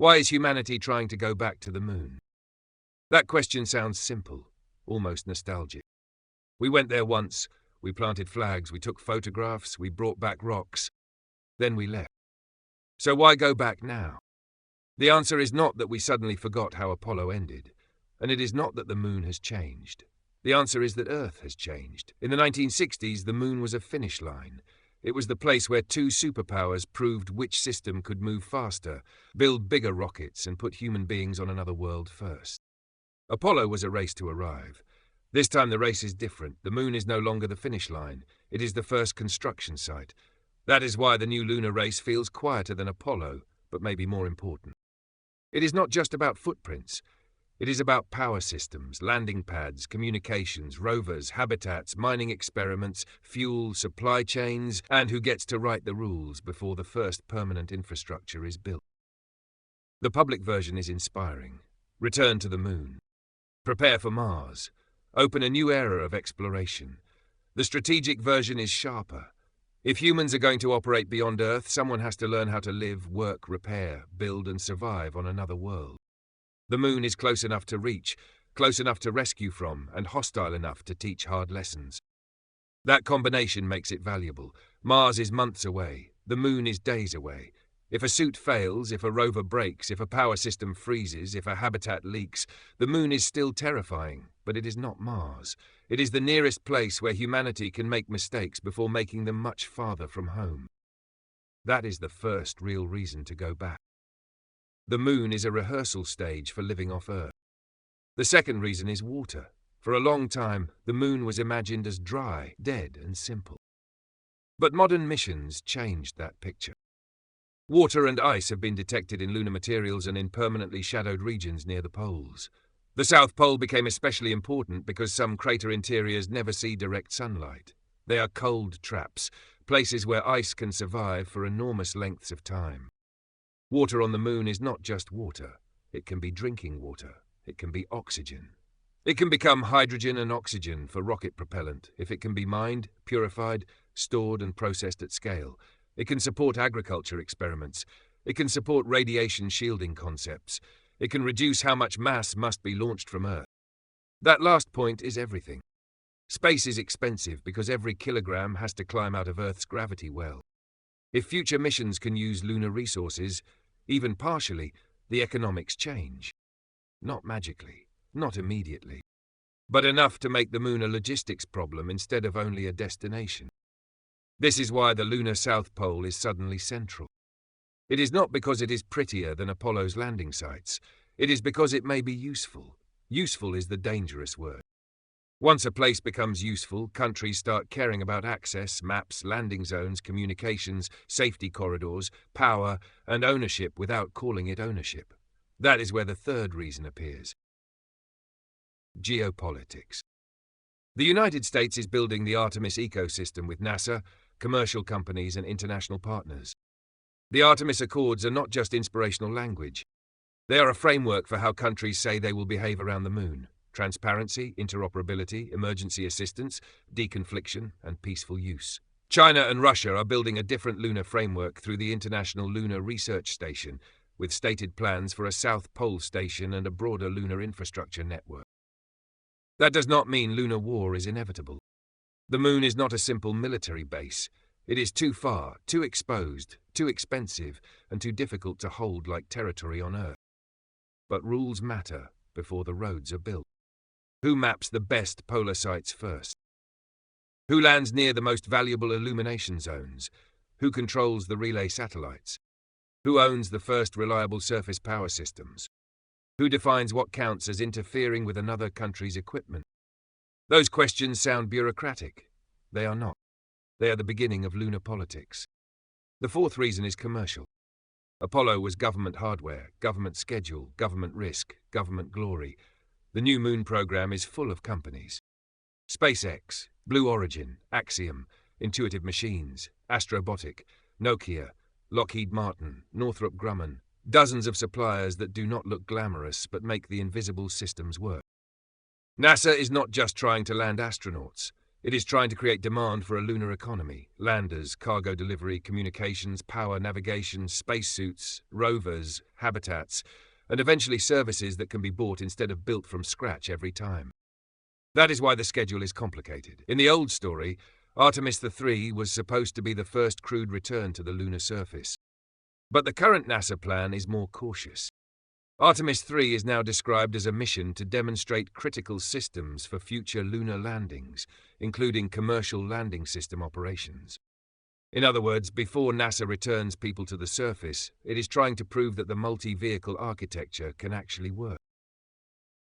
Why is humanity trying to go back to the moon? That question sounds simple, almost nostalgic. We went there once, we planted flags, we took photographs, we brought back rocks, then we left. So why go back now? The answer is not that we suddenly forgot how Apollo ended, and it is not that the moon has changed. The answer is that Earth has changed. In the 1960s, the moon was a finish line. It was the place where two superpowers proved which system could move faster, build bigger rockets, and put human beings on another world first. Apollo was a race to arrive. This time the race is different. The moon is no longer the finish line. It is the first construction site. That is why the new lunar race feels quieter than Apollo, but maybe more important. It is not just about footprints. It is about power systems, landing pads, communications, rovers, habitats, mining experiments, fuel, supply chains, and who gets to write the rules before the first permanent infrastructure is built. The public version is inspiring. Return to the moon. Prepare for Mars. Open a new era of exploration. The strategic version is sharper. If humans are going to operate beyond Earth, someone has to learn how to live, work, repair, build, and survive on another world. The moon is close enough to reach, close enough to rescue from, and hostile enough to teach hard lessons. That combination makes it valuable. Mars is months away. The moon is days away. If a suit fails, if a rover breaks, if a power system freezes, if a habitat leaks, the moon is still terrifying, but it is not Mars. It is the nearest place where humanity can make mistakes before making them much farther from home. That is the first real reason to go back. The moon is a rehearsal stage for living off Earth. The second reason is water. For a long time, the moon was imagined as dry, dead, and simple. But modern missions changed that picture. Water and ice have been detected in lunar materials and in permanently shadowed regions near the poles. The South Pole became especially important because some crater interiors never see direct sunlight. They are cold traps, places where ice can survive for enormous lengths of time. Water on the moon is not just water. It can be drinking water. It can be oxygen. It can become hydrogen and oxygen for rocket propellant if it can be mined, purified, stored and processed at scale. It can support agriculture experiments. It can support radiation shielding concepts. It can reduce how much mass must be launched from Earth. That last point is everything. Space is expensive because every kilogram has to climb out of Earth's gravity well. If future missions can use lunar resources, even partially, the economics change. Not magically, not immediately, but enough to make the moon a logistics problem instead of only a destination. This is why the lunar South Pole is suddenly central. It is not because it is prettier than Apollo's landing sites. It is because it may be useful. Useful is the dangerous word. Once a place becomes useful, countries start caring about access, maps, landing zones, communications, safety corridors, power, and ownership without calling it ownership. That is where the third reason appears. Geopolitics. The United States is building the Artemis ecosystem with NASA, commercial companies, and international partners. The Artemis Accords are not just inspirational language. They are a framework for how countries say they will behave around the moon. Transparency, interoperability, emergency assistance, deconfliction, and peaceful use. China and Russia are building a different lunar framework through the International Lunar Research Station, with stated plans for a South Pole station and a broader lunar infrastructure network. That does not mean lunar war is inevitable. The moon is not a simple military base. It is too far, too exposed, too expensive, and too difficult to hold like territory on Earth. But rules matter before the roads are built. Who maps the best polar sites first? Who lands near the most valuable illumination zones? Who controls the relay satellites? Who owns the first reliable surface power systems? Who defines what counts as interfering with another country's equipment? Those questions sound bureaucratic. They are not. They are the beginning of lunar politics. The fourth reason is commercial. Apollo was government hardware, government schedule, government risk, government glory. The new moon program is full of companies. SpaceX, Blue Origin, Axiom, Intuitive Machines, Astrobotic, Nokia, Lockheed Martin, Northrop Grumman, dozens of suppliers that do not look glamorous but make the invisible systems work. NASA is not just trying to land astronauts. It is trying to create demand for a lunar economy: landers, cargo delivery, communications, power, navigation, spacesuits, rovers, habitats, and eventually services that can be bought instead of built from scratch every time. That is why the schedule is complicated. In the old story, Artemis III was supposed to be the first crewed return to the lunar surface. But the current NASA plan is more cautious. Artemis III is now described as a mission to demonstrate critical systems for future lunar landings, including commercial landing system operations. In other words, before NASA returns people to the surface, it is trying to prove that the multi-vehicle architecture can actually work.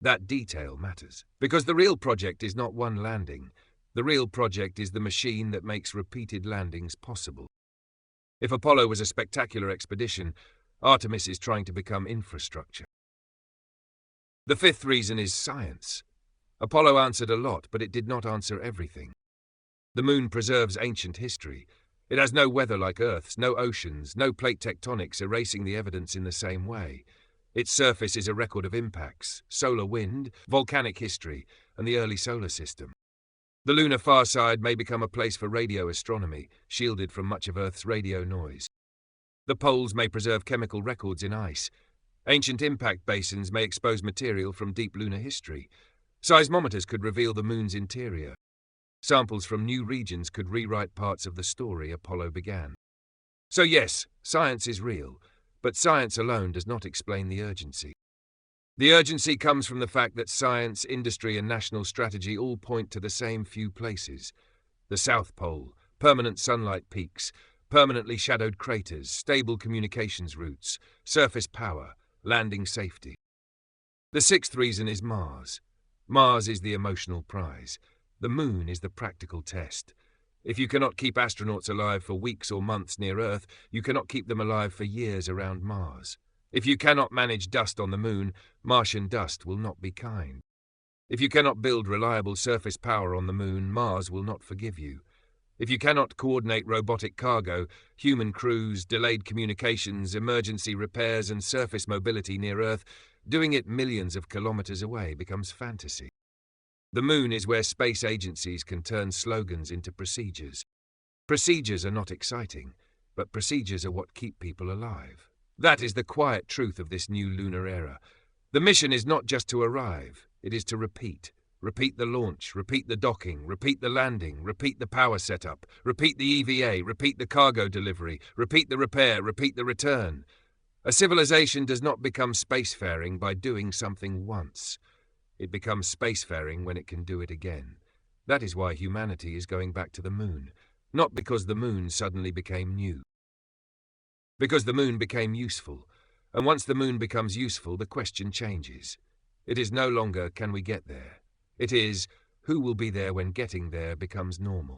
That detail matters, because the real project is not one landing. The real project is the machine that makes repeated landings possible. If Apollo was a spectacular expedition, Artemis is trying to become infrastructure. The fifth reason is science. Apollo answered a lot, but it did not answer everything. The moon preserves ancient history. It has no weather like Earth's, no oceans, no plate tectonics erasing the evidence in the same way. Its surface is a record of impacts, solar wind, volcanic history, and the early solar system. The lunar far side may become a place for radio astronomy, shielded from much of Earth's radio noise. The poles may preserve chemical records in ice. Ancient impact basins may expose material from deep lunar history. Seismometers could reveal the moon's interior. Samples from new regions could rewrite parts of the story Apollo began. So yes, science is real, but science alone does not explain the urgency. The urgency comes from the fact that science, industry, and national strategy all point to the same few places: the South Pole, permanent sunlight peaks, permanently shadowed craters, stable communications routes, surface power, landing safety. The sixth reason is Mars. Mars is the emotional prize. The moon is the practical test. If you cannot keep astronauts alive for weeks or months near Earth, you cannot keep them alive for years around Mars. If you cannot manage dust on the moon, Martian dust will not be kind. If you cannot build reliable surface power on the moon, Mars will not forgive you. If you cannot coordinate robotic cargo, human crews, delayed communications, emergency repairs, and surface mobility near Earth, doing it millions of kilometers away becomes fantasy. The moon is where space agencies can turn slogans into procedures. Procedures are not exciting, but procedures are what keep people alive. That is the quiet truth of this new lunar era. The mission is not just to arrive, it is to repeat. Repeat the launch, repeat the docking, repeat the landing, repeat the power setup, repeat the EVA, repeat the cargo delivery, repeat the repair, repeat the return. A civilization does not become spacefaring by doing something once. It becomes spacefaring when it can do it again. That is why humanity is going back to the moon, not because the moon suddenly became new. Because the moon became useful, and once the moon becomes useful, the question changes. It is no longer, can we get there? It is, who will be there when getting there becomes normal?